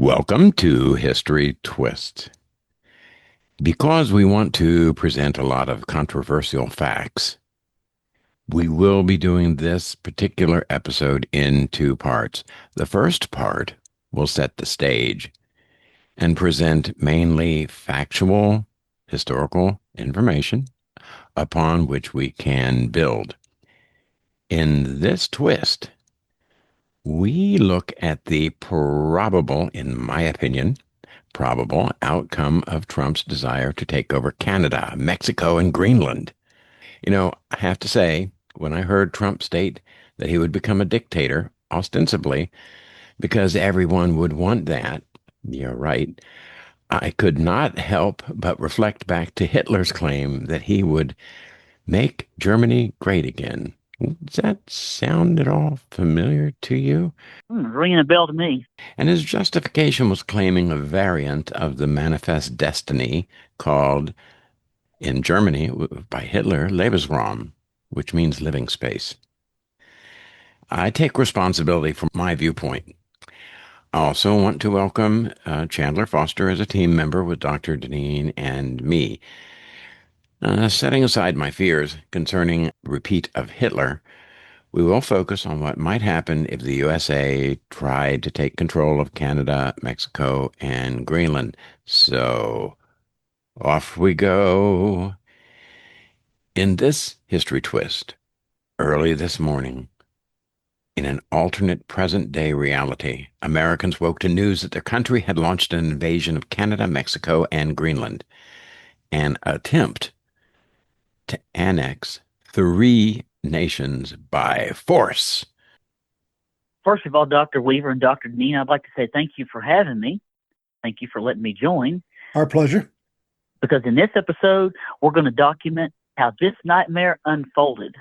Welcome to History Twist. Because we want to present a lot of controversial facts, we will be doing this particular episode in two parts. The first part will set the stage and present mainly factual, historical information upon which we can build. In this twist, we look at the probable, in my opinion, probable outcome of Trump's desire to take over Canada, Mexico, and Greenland. I have to say, when I heard Trump state that he would become a dictator, ostensibly, because everyone would want that, you're right, I could not help but reflect back to Hitler's claim that he would make Germany great again. Does that sound at all familiar to you? Ringing a bell to me. And his justification was claiming a variant of the manifest destiny called, in Germany by Hitler, Lebensraum, which means living space. I take responsibility for my viewpoint. I also want to welcome Chandler Foster as a team member with Dr. Deneen and me. Setting aside my fears concerning repeat of Hitler, we will focus on what might happen if the USA tried to take control of Canada, Mexico, and Greenland. So, off we go. In this history twist, early this morning, in an alternate present-day reality, Americans woke to news that their country had launched an invasion of Canada, Mexico, and Greenland, an attempt to annex three nations by force. First of all, Dr. Weaver and Dr. Dean, I'd like to say thank you for having me. Thank you for letting me join. Our pleasure. Because in this episode, we're going to document how this nightmare unfolded.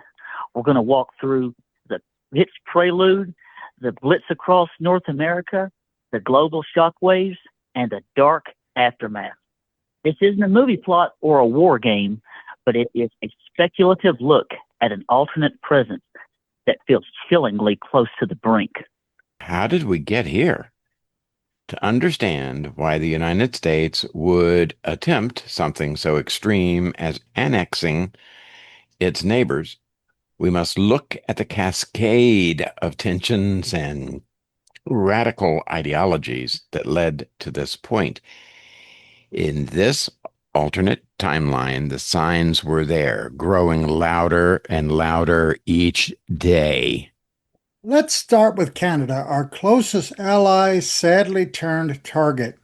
We're going to walk through the Blitz prelude, the Blitz across North America, the global shockwaves, and the dark aftermath. This isn't a movie plot or a war game, but it is a speculative look at an alternate present that feels chillingly close to the brink. How did we get here? To understand why the United States would attempt something so extreme as annexing its neighbors, we must look at the cascade of tensions and radical ideologies that led to this point. In this alternate timeline, the signs were there, growing louder and louder each day. Let's start with Canada, our closest ally, sadly turned target.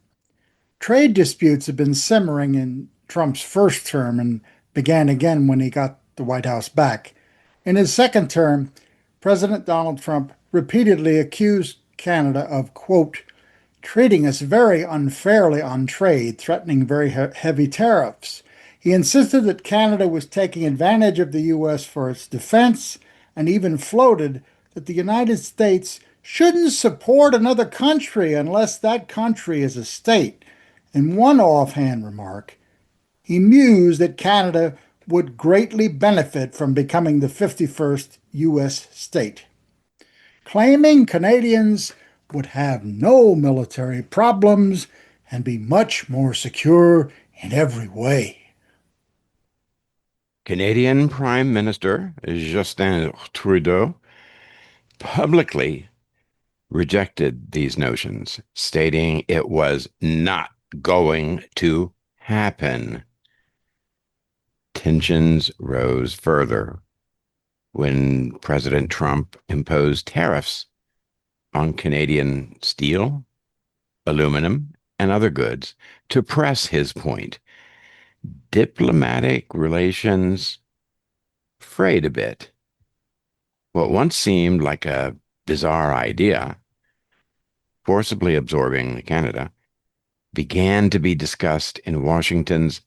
Trade disputes have been simmering in Trump's first term and began again when he got the White House back. In his second term, President Donald Trump repeatedly accused Canada of, quote, treating us very unfairly on trade, threatening very heavy tariffs. He insisted that Canada was taking advantage of the U.S. for its defense and even floated that the United States shouldn't support another country unless that country is a state. In one offhand remark, he mused that Canada would greatly benefit from becoming the 51st U.S. state, claiming Canadians would have no military problems and be much more secure in every way. Canadian Prime Minister Justin Trudeau publicly rejected these notions, stating it was not going to happen. Tensions rose further when President Trump imposed tariffs on Canadian steel, aluminum, and other goods to press his point. Diplomatic relations frayed a bit. What once seemed like a bizarre idea, forcibly absorbing Canada, began to be discussed in Washington's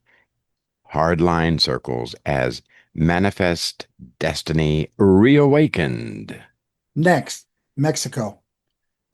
hardline circles as manifest destiny reawakened. Next, Mexico.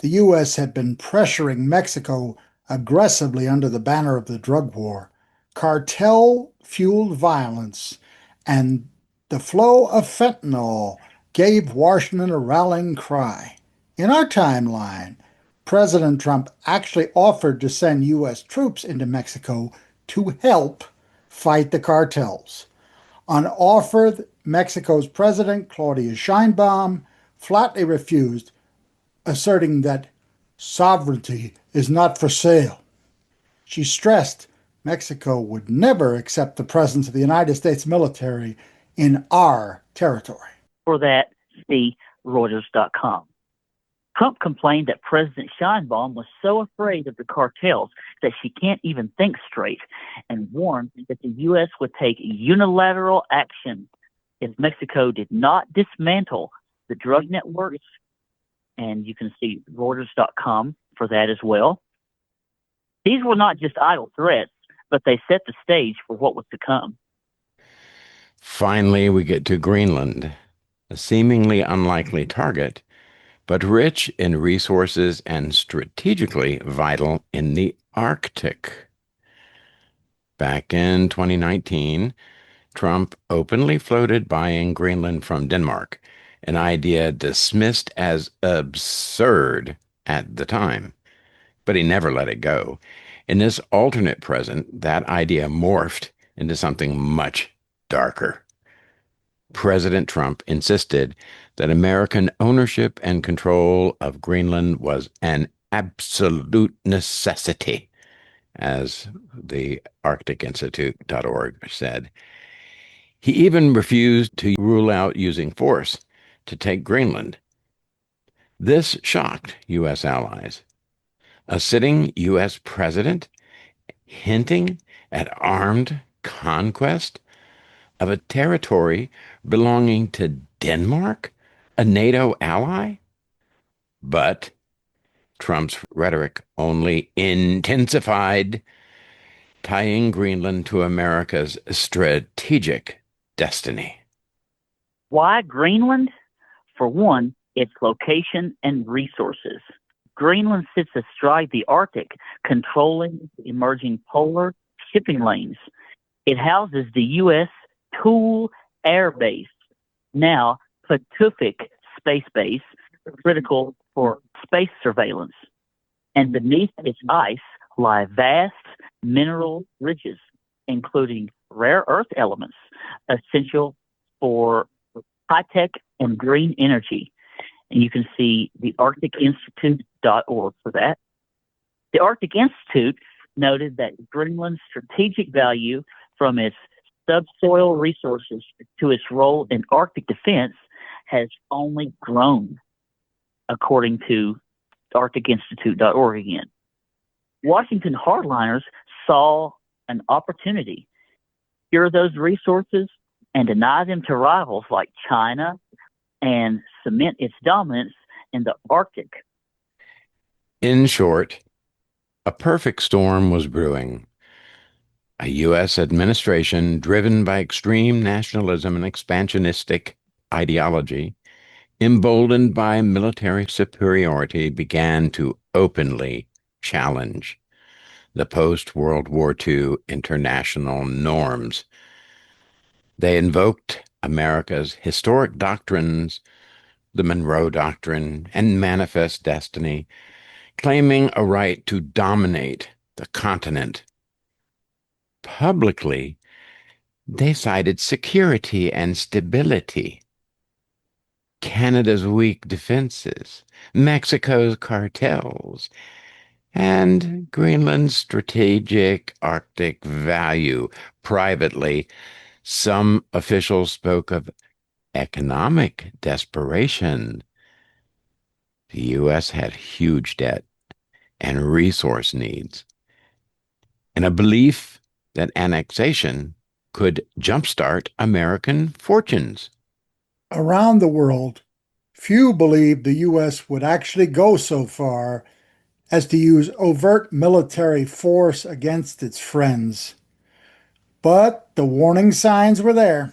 The U.S. had been pressuring Mexico aggressively under the banner of the drug war, cartel-fueled violence, and the flow of fentanyl gave Washington a rallying cry. In our timeline, President Trump actually offered to send U.S. troops into Mexico to help fight the cartels. On offer, Mexico's President Claudia Sheinbaum flatly refused, asserting that sovereignty is not for sale. She stressed Mexico would never accept the presence of the United States military in our territory. For that, see Reuters.com. Trump complained that President Sheinbaum was so afraid of the cartels that she can't even think straight, and warned that the U.S. would take unilateral action if Mexico did not dismantle the drug networks. And you can see Reuters.com for that as well. These were not just idle threats, but they set the stage for what was to come. Finally, we get to Greenland, a seemingly unlikely target, but rich in resources and strategically vital in the Arctic. Back in 2019, Trump openly floated buying Greenland from Denmark, an idea dismissed as absurd at the time. But he never let it go. In this alternate present, that idea morphed into something much darker. President Trump insisted that American ownership and control of Greenland was an absolute necessity, as the ArcticInstitute.org said. He even refused to rule out using force to take Greenland. This shocked U.S. allies. A sitting U.S. president hinting at armed conquest of a territory belonging to Denmark, a NATO ally? But Trump's rhetoric only intensified, tying Greenland to America's strategic destiny. Why Greenland? For one, its location and resources. Greenland sits astride the Arctic, controlling emerging polar shipping lanes. It houses the U.S. Tool Air Base, now Patuxent Space Base, critical for space surveillance. And beneath its ice lie vast mineral ridges, including rare earth elements, essential for high-tech and green energy. And you can see the ArcticInstitute.org for that. The Arctic Institute noted that Greenland's strategic value, from its subsoil resources to its role in Arctic defense, has only grown, according to ArcticInstitute.org again. Washington hardliners saw an opportunity, secure those resources and deny them to rivals like China, and cement its dominance in the Arctic. In short, a perfect storm was brewing. A U.S. administration driven by extreme nationalism and expansionistic ideology, emboldened by military superiority, began to openly challenge the post-World War II international norms. They invoked America's historic doctrines, the Monroe Doctrine and Manifest Destiny, claiming a right to dominate the continent. Publicly, they cited security and stability, Canada's weak defenses, Mexico's cartels, and Greenland's strategic Arctic value. Privately, some officials spoke of economic desperation. The U.S. had huge debt and resource needs, and a belief that annexation could jumpstart American fortunes. Around the world, few believed the U.S. would actually go so far as to use overt military force against its friends. But the warning signs were there.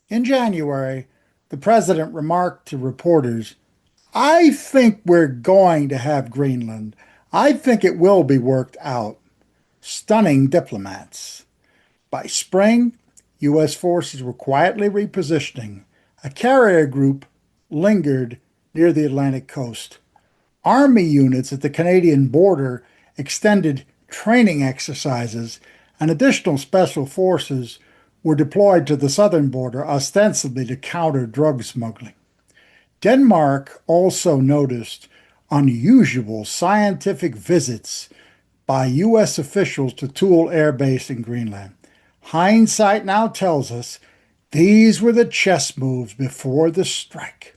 In January, the president remarked to reporters, "I think we're going to have Greenland. I think it will be worked out," stunning diplomats. By spring, U.S. forces were quietly repositioning. A carrier group lingered near the Atlantic coast. Army units at the Canadian border extended training exercises, and additional special forces were deployed to the southern border, ostensibly to counter drug smuggling. Denmark also noticed unusual scientific visits by U.S. officials to Thule Air Base in Greenland. Hindsight now tells us these were the chess moves before the strike.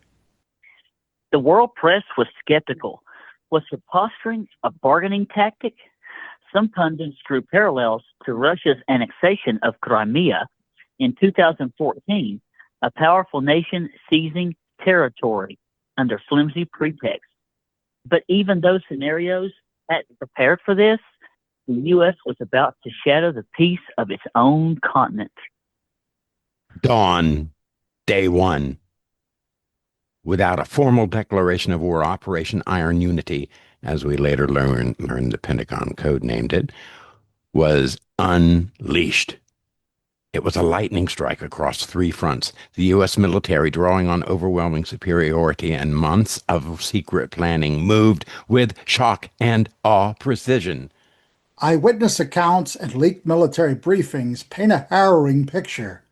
The world press was skeptical. Was the posturing a bargaining tactic? Some pundits drew parallels to Russia's annexation of Crimea in 2014, a powerful nation seizing territory under flimsy pretext. But even those scenarios hadn't prepared for this. The U.S. was about to shatter the peace of its own continent. Dawn, day one. Without a formal declaration of war, Operation Iron Unity, as we later learned the Pentagon code named it, was unleashed. It was a lightning strike across three fronts. The U.S. military, drawing on overwhelming superiority and months of secret planning, moved with shock and awe precision. Eyewitness accounts and leaked military briefings paint a harrowing picture.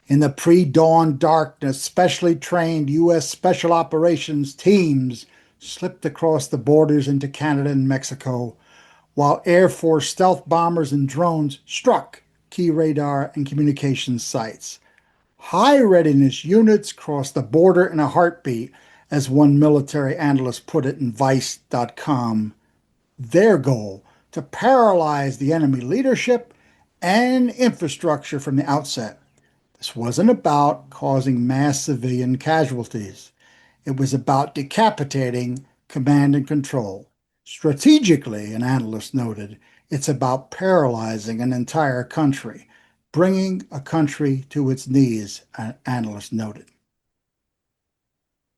In the pre-dawn darkness, specially trained U.S. Special Operations teams slipped across the borders into Canada and Mexico, while Air Force stealth bombers and drones struck key radar and communications sites. High readiness units crossed the border in a heartbeat, as one military analyst put it in Vice.com. Their goal, to paralyze the enemy leadership and infrastructure from the outset. This wasn't about causing mass civilian casualties. It was about decapitating command and control. Strategically, an analyst noted, it's about paralyzing an entire country, bringing a country to its knees, an analyst noted.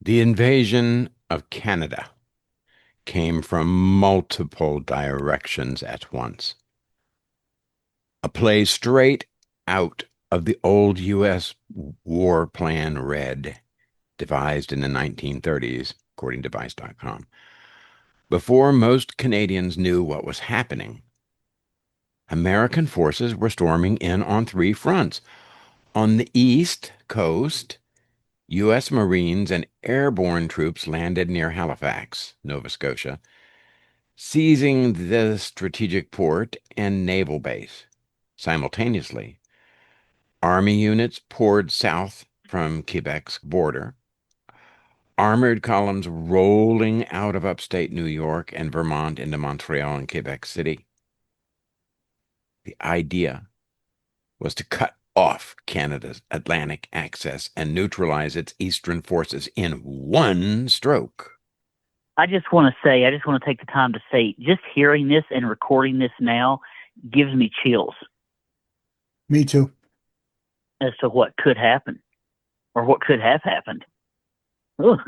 The invasion of Canada came from multiple directions at once. A play straight out of the old U.S. War Plan Red, devised in the 1930s, according to Vice.com. Before most Canadians knew what was happening, American forces were storming in on three fronts. On the east coast, U.S. Marines and airborne troops landed near Halifax, Nova Scotia, seizing the strategic port and naval base. Simultaneously, Army units poured south from Quebec's border, armored columns rolling out of upstate New York and Vermont into Montreal and Quebec City. The idea was to cut off Canada's Atlantic access and neutralize its eastern forces in one stroke. I just want to take the time to say, just hearing this and recording this now gives me chills. Me too. As to what could happen or what could have happened. Ugh.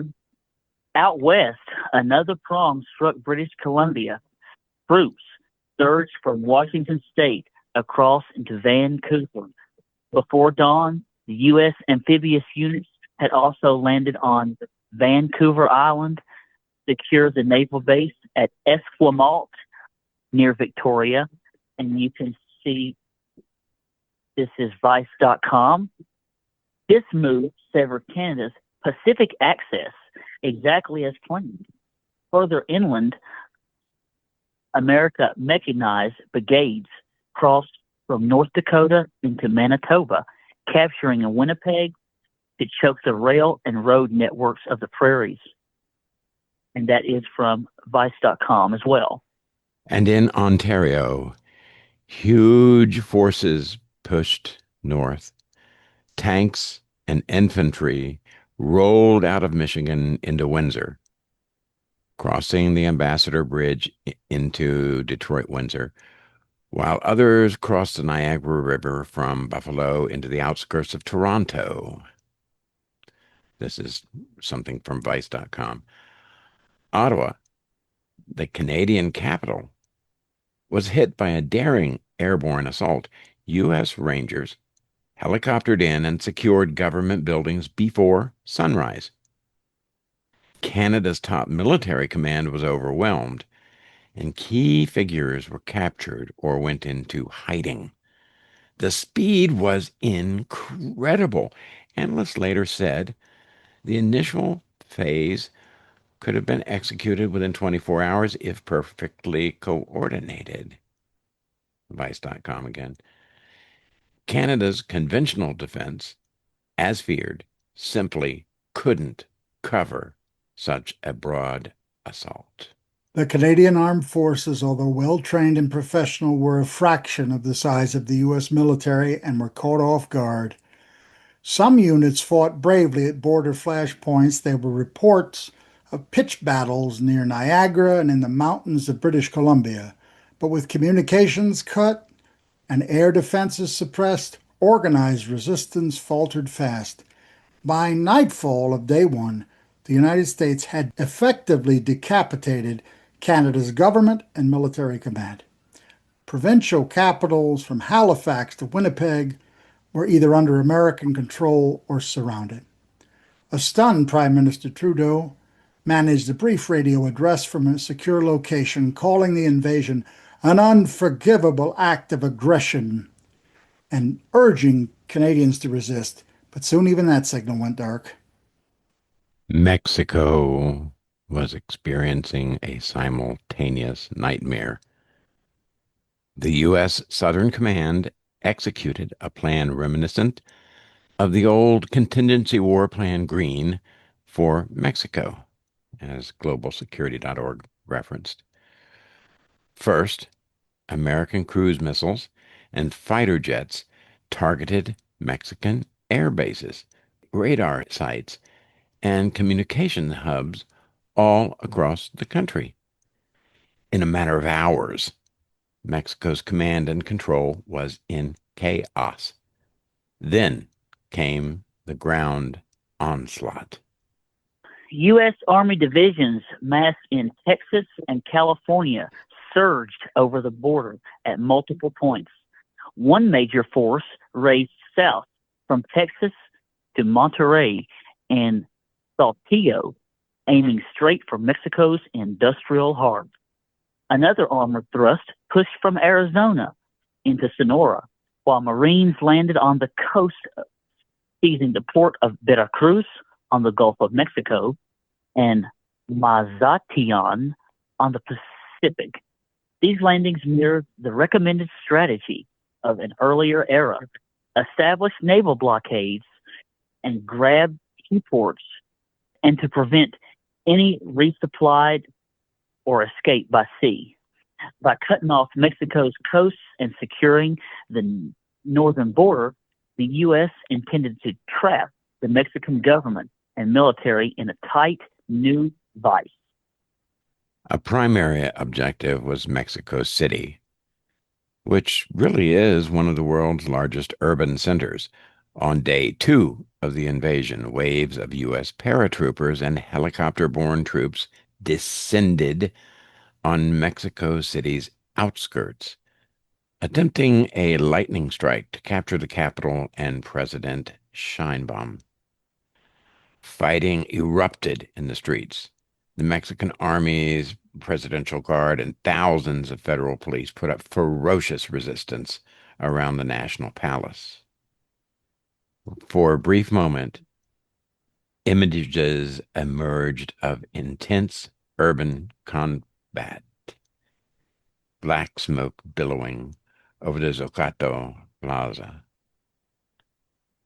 Out west, another prong struck British Columbia. Troops surged from Washington State across into Vancouver. Before dawn, the U.S. amphibious units had also landed on Vancouver Island, secured the naval base at Esquimalt near Victoria. And you can see this is Vice.com. This move severed Canada's Pacific access exactly as planned. Further inland, America mechanized brigades crossed from North Dakota into Manitoba, capturing in Winnipeg to choke the rail and road networks of the prairies. And that is from Vice.com as well. And in Ontario, huge forces pushed north. Tanks and infantry rolled out of Michigan into Windsor, crossing the Ambassador Bridge into Detroit, Windsor, while others crossed the Niagara River from Buffalo into the outskirts of Toronto. This is something from Vice.com. Ottawa, the Canadian capital, was hit by a daring airborne assault. U.S. Rangers helicoptered in and secured government buildings before sunrise. Canada's top military command was overwhelmed, and key figures were captured or went into hiding. The speed was incredible. Analysts later said the initial phase could have been executed within 24 hours if perfectly coordinated. Vice.com again. Canada's conventional defense, as feared, simply couldn't cover such a broad assault. The Canadian Armed Forces, although well trained and professional, were a fraction of the size of the U.S. military and were caught off guard. Some units fought bravely at border flashpoints. There were reports of pitched battles near Niagara and in the mountains of British Columbia. But with communications cut and air defenses suppressed, organized resistance faltered fast. By nightfall of day one, the United States had effectively decapitated Canada's government and military command. Provincial capitals from Halifax to Winnipeg were either under American control or surrounded. A stunned Prime Minister Trudeau managed a brief radio address from a secure location, calling the invasion an unforgivable act of aggression and urging Canadians to resist. But soon even that signal went dark. Mexico was experiencing a simultaneous nightmare. The U.S. Southern Command executed a plan reminiscent of the old Contingency War Plan Green for Mexico, as globalsecurity.org referenced. First, American cruise missiles and fighter jets targeted Mexican air bases, radar sites, and communication hubs all across the country. In a matter of hours, Mexico's command and control was in chaos. Then came the ground onslaught. U.S. Army divisions massed in Texas and California surged over the border at multiple points. One major force raced south from Texas to Monterrey and Saltillo, aiming straight for Mexico's industrial heart. Another armored thrust pushed from Arizona into Sonora, while Marines landed on the coast, seizing the port of Veracruz on the Gulf of Mexico and Mazatlan on the Pacific. These landings mirrored the recommended strategy of an earlier era: establish naval blockades and grab key ports, and to prevent any resupplied or escape by sea. By cutting off Mexico's coasts and securing the northern border, the U.S. intended to trap the Mexican government and military in a tight new vice. A primary objective was Mexico City, which really is one of the world's largest urban centers. On day 2 of the invasion, waves of U.S. paratroopers and helicopter-borne troops descended on Mexico City's outskirts, attempting a lightning strike to capture the capital and President Sheinbaum. Fighting erupted in the streets. The Mexican Army's Presidential Guard and thousands of federal police put up ferocious resistance around the National Palace. For a brief moment, images emerged of intense urban combat. Black smoke billowing over the Zocalo Plaza.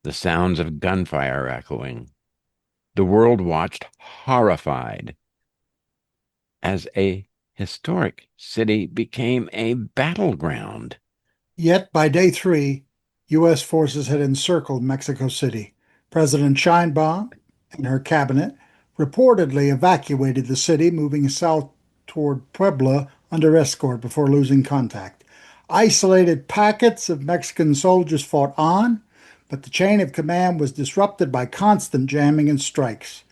The sounds of gunfire echoing. The world watched horrified as a historic city became a battleground. Yet by day 3, U.S. forces had encircled Mexico City. President Sheinbaum and her cabinet reportedly evacuated the city, moving south toward Puebla under escort before losing contact. Isolated packets of Mexican soldiers fought on, but the chain of command was disrupted by constant jamming and strikes.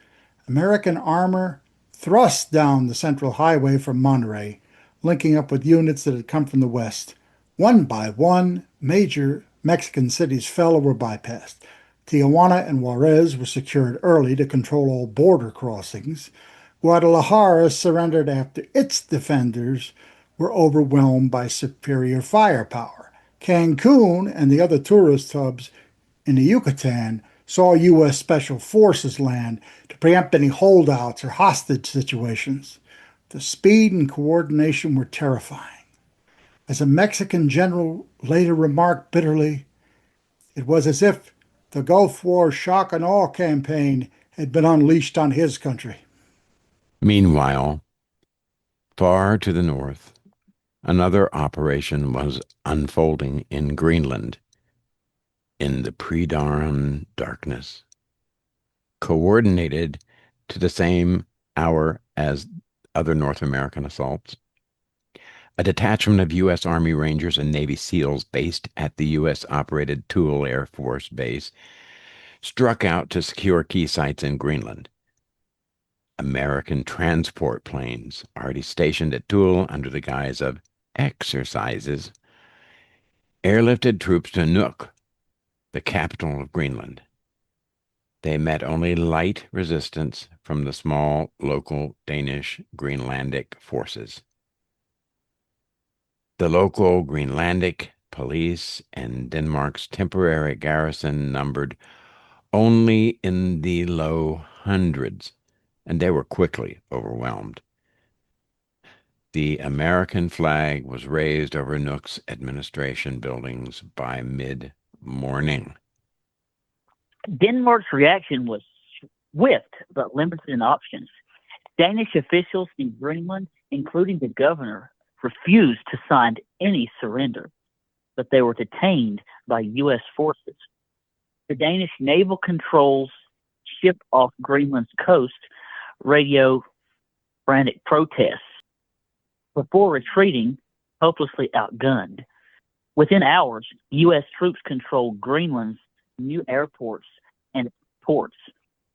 American armor thrust down the central highway from Monterrey, linking up with units that had come from the west. One by one, major Mexican cities fell or were bypassed. Tijuana and Juarez were secured early to control all border crossings. Guadalajara surrendered after its defenders were overwhelmed by superior firepower. Cancun and the other tourist hubs in the Yucatan saw U.S. Special Forces land to preempt any holdouts or hostage situations. The speed and coordination were terrifying. As a Mexican general later remarked bitterly, it was as if the Gulf War shock and awe campaign had been unleashed on his country. Meanwhile, far to the north, another operation was unfolding in Greenland in the pre-dawn darkness, coordinated to the same hour as other North American assaults. A detachment of U.S. Army Rangers and Navy SEALs based at the U.S.-operated Thule Air Force Base struck out to secure key sites in Greenland. American transport planes, already stationed at Thule under the guise of exercises, airlifted troops to Nuuk, the capital of Greenland. They met only light resistance from the small local Danish Greenlandic forces. The local Greenlandic police and Denmark's temporary garrison numbered only in the low hundreds, and they were quickly overwhelmed. The American flag was raised over Nuuk's administration buildings by mid-morning. Denmark's reaction was swift but limited in options. Danish officials in Greenland, including the governor, refused to sign any surrender, but they were detained by U.S. forces. The Danish naval controls ship off Greenland's coast radio frantic protests before retreating, hopelessly outgunned. Within hours, U.S. troops controlled Greenland's new airports and ports.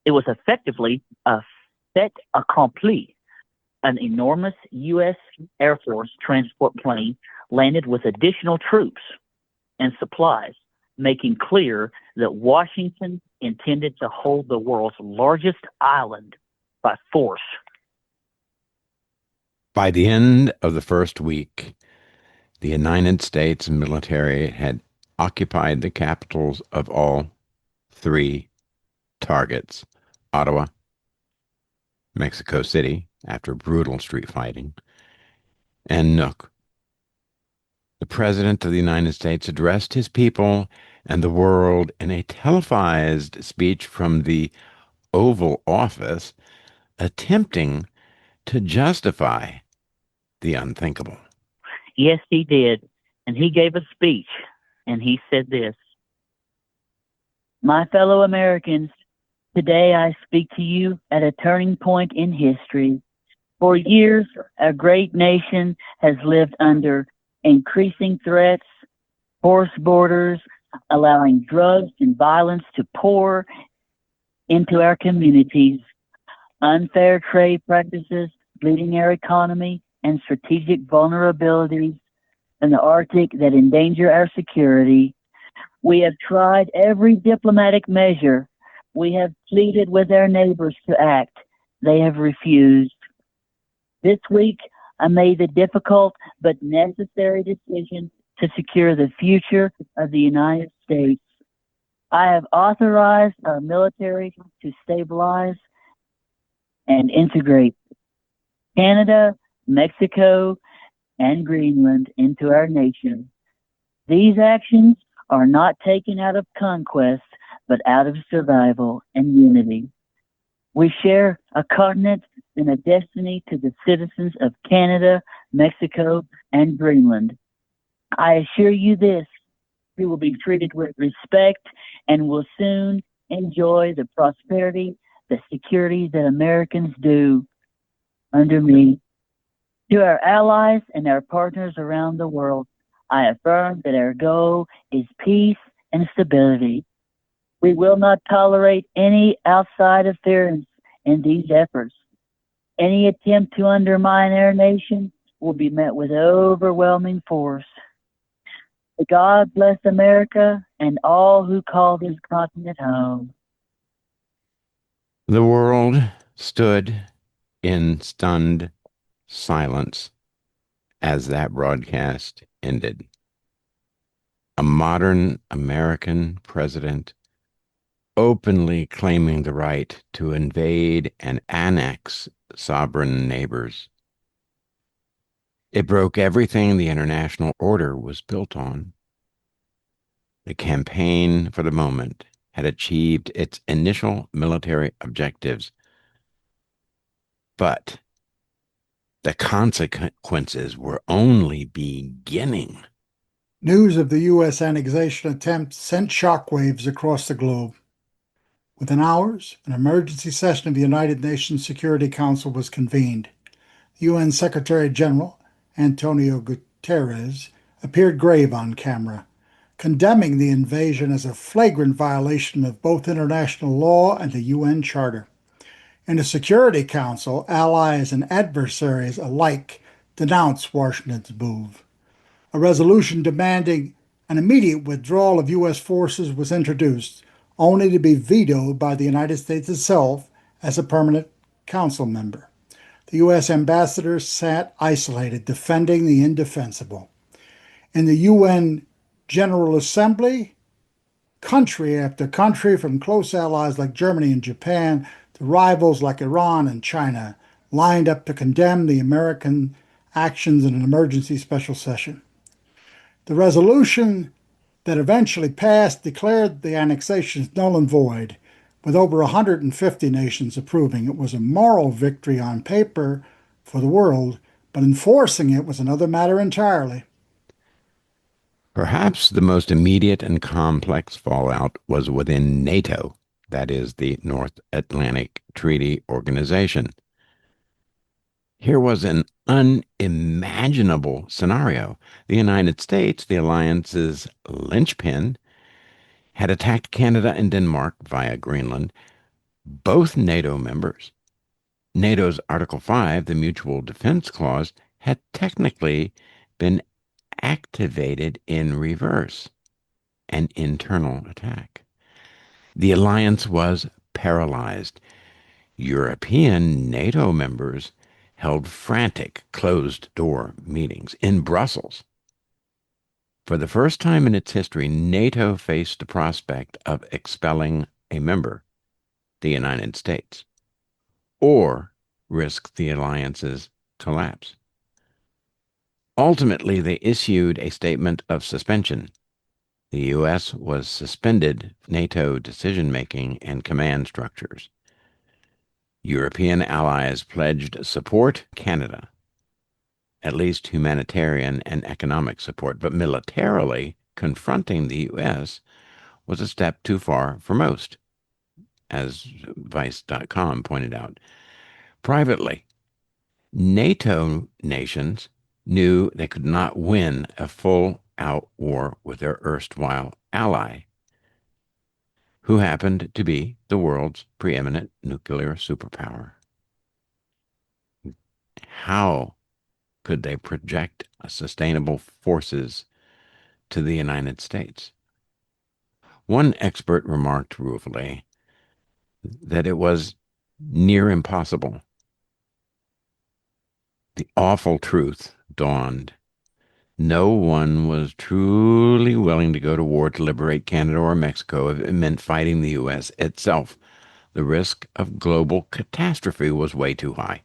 It was effectively a fait accompli. An enormous U.S. Air Force transport plane landed with additional troops and supplies, making clear that Washington intended to hold the world's largest island by force. By the end of the first week, the United States military had occupied the capitals of all three targets: Ottawa, Mexico City, after brutal street fighting, and Nuuk. The President of the United States addressed his people and the world in a televised speech from the Oval Office, attempting to justify the unthinkable. Yes, he did. And he gave a speech, and he said this: "My fellow Americans, today I speak to you at a turning point in history. For years, our great nation has lived under increasing threats, porous borders, allowing drugs and violence to pour into our communities, unfair trade practices, bleeding our economy, and strategic vulnerabilities in the Arctic that endanger our security. We have tried every diplomatic measure. We have pleaded with our neighbors to act. They have refused. This week, I made the difficult but necessary decision to secure the future of the United States. I have authorized our military to stabilize and integrate Canada, Mexico, and Greenland into our nation. These actions are not taken out of conquest, but out of survival and unity. We share a continent and a destiny to the citizens of Canada, Mexico, and Greenland. I assure you this: we will be treated with respect and will soon enjoy the prosperity, the security that Americans do under me. To our allies and our partners around the world, I affirm that our goal is peace and stability. We will not tolerate any outside interference in these efforts. Any attempt to undermine our nation will be met with overwhelming force. God bless America and all who call this continent home." The world stood in stunned silence as that broadcast ended. A modern American president openly claiming the right to invade and annex sovereign neighbors. It broke everything the international order was built on. The campaign for the moment had achieved its initial military objectives, but the consequences were only beginning. News of the U.S. annexation attempt sent shockwaves across the globe. Within hours, an emergency session of the United Nations Security Council was convened. UN Secretary General Antonio Guterres appeared grave on camera, condemning the invasion as a flagrant violation of both international law and the UN Charter. In the Security Council, allies and adversaries alike denounced Washington's move. A resolution demanding an immediate withdrawal of U.S. forces was introduced, only to be vetoed by the United States itself as a permanent council member. The U.S. ambassador sat isolated, defending the indefensible. In the UN General Assembly, country after country, from close allies like Germany and Japan to rivals like Iran and China, lined up to condemn the American actions in an emergency special session. The resolution that eventually passed declared the annexation null and void, with over 150 nations approving. It was a moral victory on paper for the world, but enforcing it was another matter entirely. Perhaps the most immediate and complex fallout was within NATO, that is, the North Atlantic Treaty Organization. Here was an unimaginable scenario. The United States, the alliance's linchpin, had attacked Canada and Denmark via Greenland, both NATO members. NATO's Article 5, the Mutual Defense Clause, had technically been activated in reverse, an internal attack. The alliance was paralyzed. European NATO members held frantic closed-door meetings in Brussels. For the first time in its history, NATO faced the prospect of expelling a member, the United States, or risk the alliance's collapse. Ultimately, they issued a statement of suspension. The U.S. was suspended NATO decision-making and command structures. European allies pledged support Canada, at least humanitarian and economic support, but militarily confronting the U.S. was a step too far for most, as Vice.com pointed out. Privately, NATO nations knew they could not win a full-out war with their erstwhile ally, who happened to be the world's preeminent nuclear superpower. How could they project sustainable forces to the United States? One expert remarked ruefully that it was near impossible. The awful truth dawned. No one was truly willing to go to war to liberate Canada or Mexico if it meant fighting the U.S. itself. The risk of global catastrophe was way too high.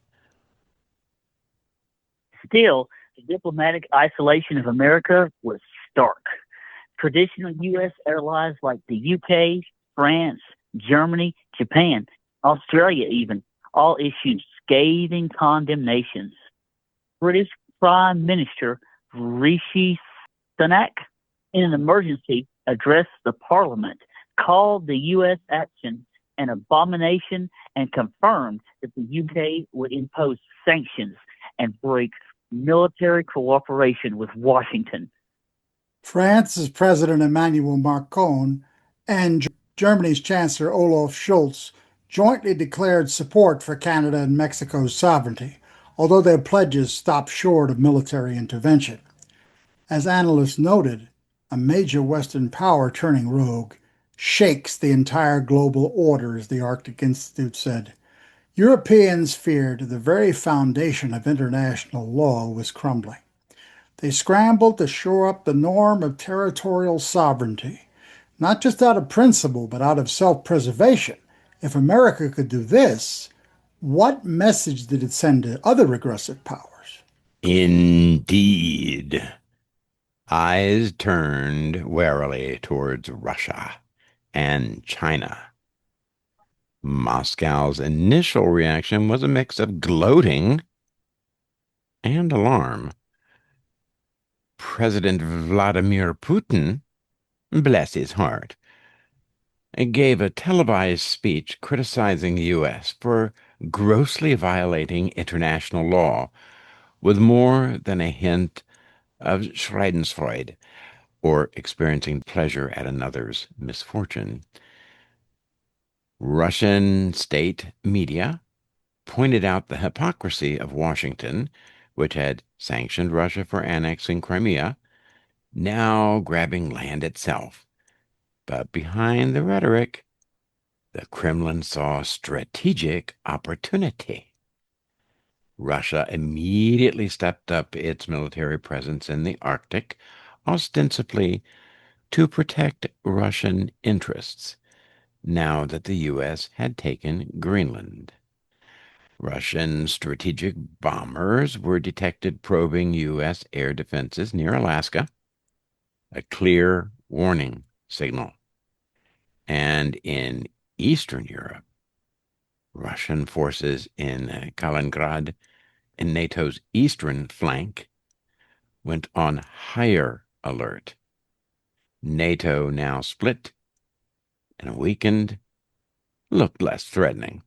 Still, the diplomatic isolation of America was stark. Traditional U.S. allies like the U.K., France, Germany, Japan, Australia even, all issued scathing condemnations. British Prime Minister Rishi Sunak, in an emergency, addressed the Parliament, called the U.S. action an abomination, and confirmed that the UK would impose sanctions and break military cooperation with Washington. France's President Emmanuel Macron and Germany's Chancellor Olaf Scholz jointly declared support for Canada and Mexico's sovereignty, although their pledges stopped short of military intervention. As analysts noted, a major Western power turning rogue shakes the entire global order, as the Arctic Institute said. Europeans feared the very foundation of international law was crumbling. They scrambled to shore up the norm of territorial sovereignty, not just out of principle, but out of self-preservation. If America could do this, what message did it send to other aggressive powers? Indeed. Eyes turned warily towards Russia and China. Moscow's initial reaction was a mix of gloating and alarm. President Vladimir Putin, bless his heart, gave a televised speech criticizing the U.S. for grossly violating international law, with more than a hint of Schadenfreude, or experiencing pleasure at another's misfortune. Russian state media pointed out the hypocrisy of Washington, which had sanctioned Russia for annexing Crimea, now grabbing land itself. But behind the rhetoric, the Kremlin saw strategic opportunity. Russia immediately stepped up its military presence in the Arctic, ostensibly to protect Russian interests, now that the U.S. had taken Greenland. Russian strategic bombers were detected probing U.S. air defenses near Alaska, a clear warning signal. And in Eastern Europe, Russian forces in Kaliningrad and NATO's eastern flank went on higher alert. NATO, now split and weakened, looked less threatening.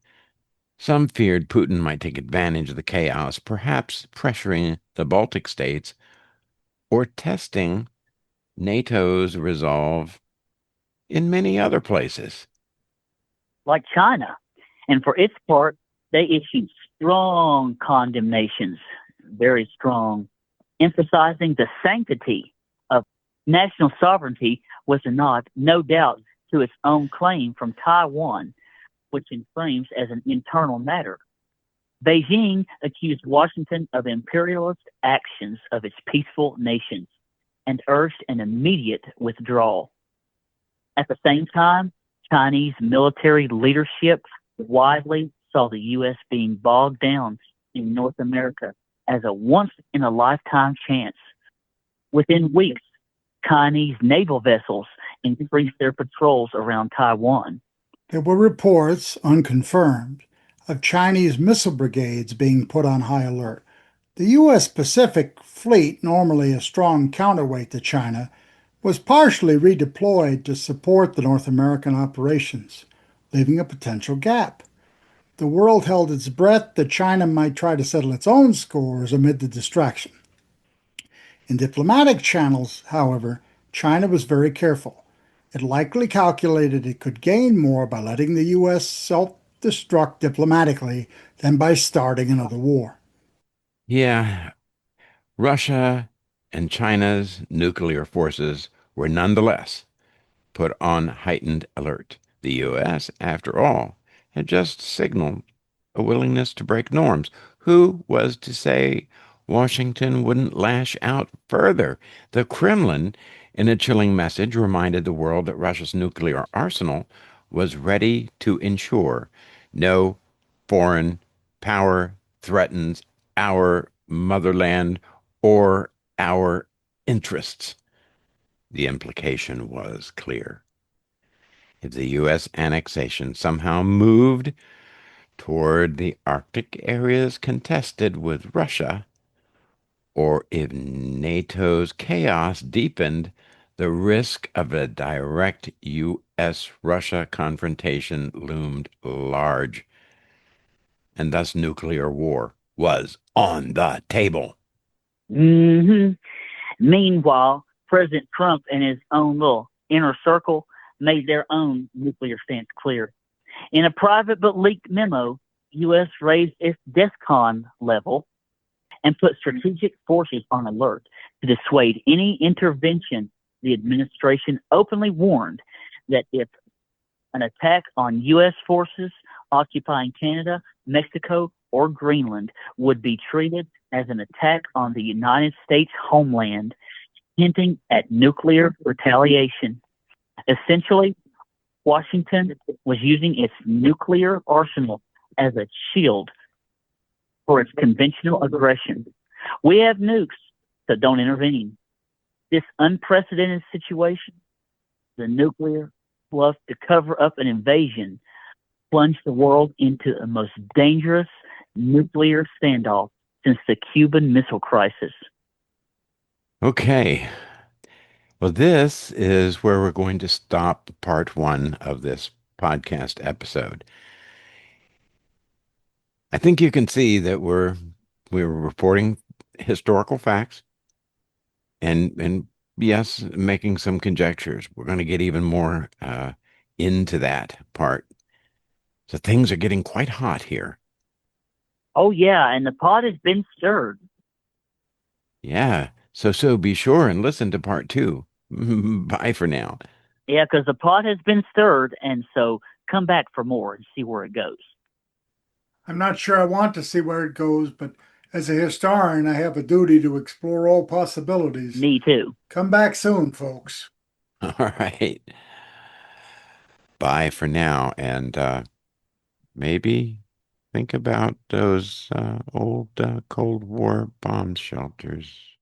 Some feared Putin might take advantage of the chaos, perhaps pressuring the Baltic states or testing NATO's resolve in many other places. Like China. And for its part, they issued strong condemnations, very strong, emphasizing the sanctity of national sovereignty was a nod, no doubt, to its own claim from Taiwan, which it frames as an internal matter. Beijing accused Washington of imperialist actions of its peaceful nations and urged an immediate withdrawal. At the same time, Chinese military leadership widely saw the U.S. being bogged down in North America as a once-in-a-lifetime chance. Within weeks, Chinese naval vessels increased their patrols around Taiwan. There were reports, unconfirmed, of Chinese missile brigades being put on high alert. The U.S. Pacific Fleet, normally a strong counterweight to China, was partially redeployed to support the North American operations, leaving a potential gap. The world held its breath that China might try to settle its own scores amid the distraction. In diplomatic channels, however, China was very careful. It likely calculated it could gain more by letting the U.S. self-destruct diplomatically than by starting another war. Yeah, Russia and China's nuclear forces were nonetheless put on heightened alert. The U.S., after all, had just signaled a willingness to break norms. Who was to say Washington wouldn't lash out further? The Kremlin, in a chilling message, reminded the world that Russia's nuclear arsenal was ready to ensure no foreign power threatens our motherland or our interests. The implication was clear. If the U.S. annexation somehow moved toward the Arctic areas contested with Russia, or if NATO's chaos deepened, the risk of a direct U.S.-Russia confrontation loomed large, and thus nuclear war was on the table. Mm-hmm. Meanwhile, President Trump and his own little inner circle made their own nuclear stance clear. In a private but leaked memo, U.S. raised its DEFCON level and put strategic forces on alert to dissuade any intervention. The administration openly warned that if an attack on U.S. forces occupying Canada, Mexico, or Greenland would be treated as an attack on the United States homeland, hinting at nuclear retaliation. Essentially, Washington was using its nuclear arsenal as a shield for its conventional aggression. We have nukes, so don't intervene. This unprecedented situation, the nuclear fluff to cover up an invasion, plunged the world into the most dangerous nuclear standoff since the Cuban Missile Crisis. Okay. Well, this is where we're going to stop part one of this podcast episode. I think you can see that we're reporting historical facts and yes, making some conjectures. We're going to get even more into that part. So things are getting quite hot here. Oh, yeah, and the pot has been stirred. Yeah. So be sure and listen to part two. Bye for now. Yeah, because the pot has been stirred, and so come back for more and see where it goes. I'm not sure I want to see where it goes, but as a historian, I have a duty to explore all possibilities. Me too. Come back soon, folks. All right. Bye for now. And maybe think about those old Cold War bomb shelters.